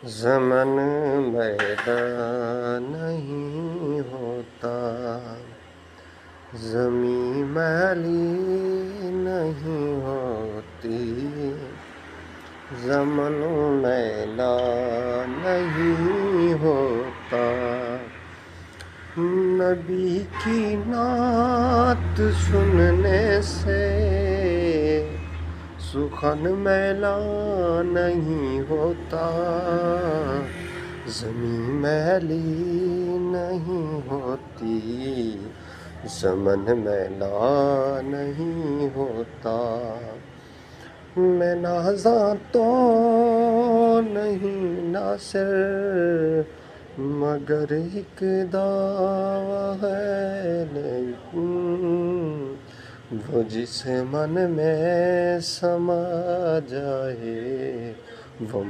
زمن میدان نہیں ہوتا، زمیں میلی نہیں ہوتی، زمن میلا نہیں ہوتا۔ نبی کی نعت سننے سے سخن میلا نہیں ہوتا، زمیں میلی نہیں ہوتی، زمن میلا نہیں ہوتا۔ میں نازاں تو نہیں ناصر، مگر ایک دعویٰ ہے، لیکن وہ جس من میں سما جائے وہ